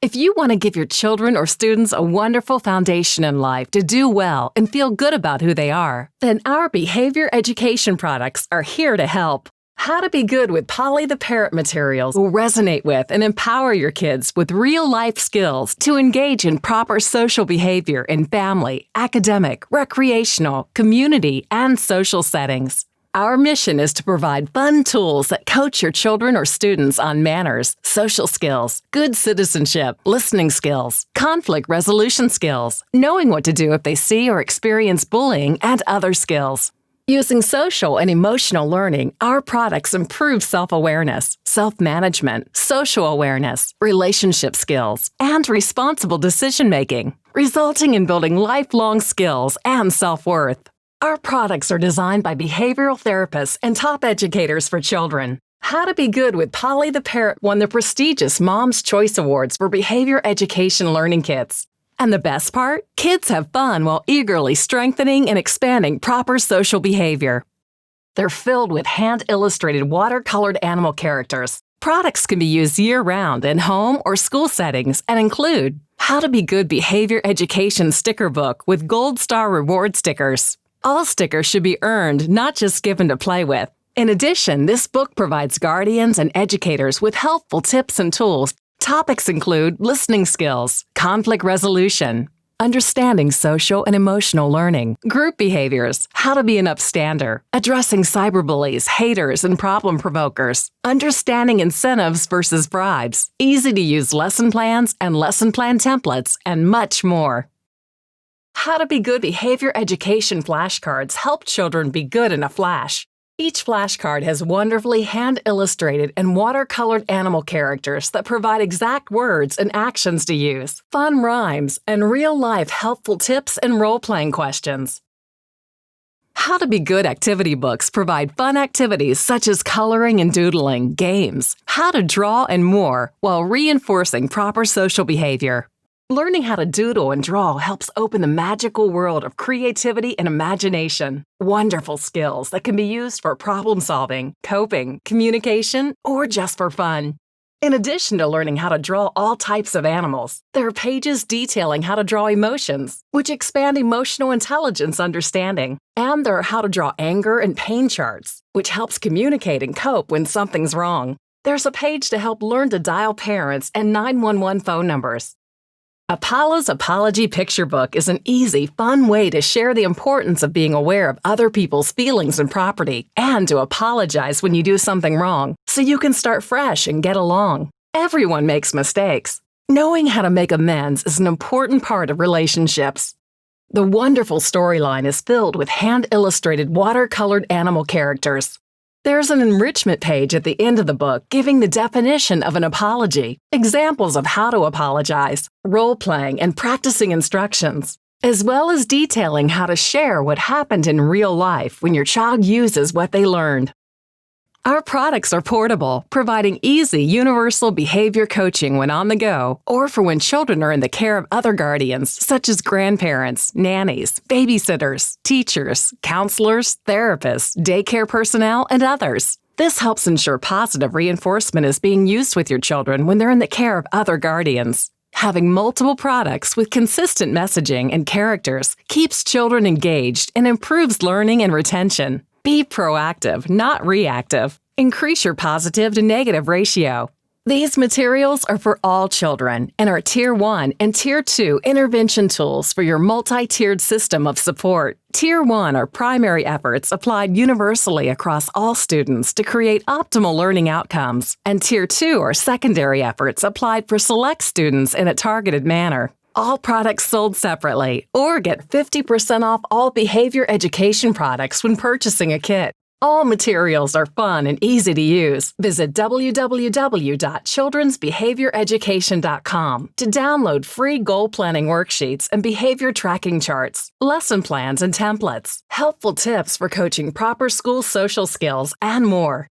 If you want to give your children or students a wonderful foundation in life to do well and feel good about who they are, then our behavior education products are here to help. How to be good with Polly the Parrot materials will resonate with and empower your kids with real-life skills to engage in proper social behavior in family, academic, recreational, community, and social settings. Our mission is to provide fun tools that coach your children or students on manners, social skills, good citizenship, listening skills, conflict resolution skills, knowing what to do if they see or experience bullying, and other skills. Using social and emotional learning, our products improve self-awareness, self-management, social awareness, relationship skills, and responsible decision-making, resulting in building lifelong skills and self-worth. Our products are designed by behavioral therapists and top educators for children. How to be good with Polly the Parrot won the prestigious Mom's Choice Awards for behavior education learning kits. And the best part? Kids have fun while eagerly strengthening and expanding proper social behavior. They're filled with hand-illustrated watercolored animal characters. Products can be used year-round in home or school settings and include How to Be Good Behavior Education sticker book with Gold Star Reward stickers. All stickers should be earned, not just given to play with. In addition, this book provides guardians and educators with helpful tips and tools. Topics include listening skills, conflict resolution, understanding social and emotional learning, group behaviors, how to be an upstander, addressing cyberbullies, haters, and problem provokers, understanding incentives versus bribes, easy-to-use lesson plans and lesson plan templates, and much more. How to Be Good Behavior Education flashcards help children be good in a flash. Each flashcard has wonderfully hand-illustrated and watercolored animal characters that provide exact words and actions to use, fun rhymes, and real-life helpful tips and role-playing questions. How to Be Good activity books provide fun activities such as coloring and doodling, games, how to draw, and more, while reinforcing proper social behavior. Learning how to doodle and draw helps open the magical world of creativity and imagination. Wonderful skills that can be used for problem solving, coping, communication, or just for fun. In addition to learning how to draw all types of animals, there are pages detailing how to draw emotions, which expand emotional intelligence understanding. And there are how to draw anger and pain charts, which helps communicate and cope when something's wrong. There's a page to help learn to dial parents and 911 phone numbers. Apollo's Apology Picture Book is an easy, fun way to share the importance of being aware of other people's feelings and property, and to apologize when you do something wrong, so you can start fresh and get along. Everyone makes mistakes. Knowing how to make amends is an important part of relationships. The wonderful storyline is filled with hand-illustrated watercolored animal characters. There's an enrichment page at the end of the book giving the definition of an apology, examples of how to apologize, role-playing, and practicing instructions, as well as detailing how to share what happened in real life when your child uses what they learned. Our products are portable, providing easy, universal behavior coaching when on the go, or for when children are in the care of other guardians, such as grandparents, nannies, babysitters, teachers, counselors, therapists, daycare personnel, and others. This helps ensure positive reinforcement is being used with your children when they're in the care of other guardians. Having multiple products with consistent messaging and characters keeps children engaged and improves learning and retention. Be proactive, not reactive. Increase your positive to negative ratio. These materials are for all children and are Tier 1 and Tier 2 intervention tools for your multi-tiered system of support. Tier 1 are primary efforts applied universally across all students to create optimal learning outcomes, and Tier 2 are secondary efforts applied for select students in a targeted manner. All products sold separately, or get 50% off all behavior education products when purchasing a kit. All materials are fun and easy to use. Visit www.childrensbehavioreducation.com to download free goal planning worksheets and behavior tracking charts, lesson plans and templates, helpful tips for coaching proper school social skills, and more.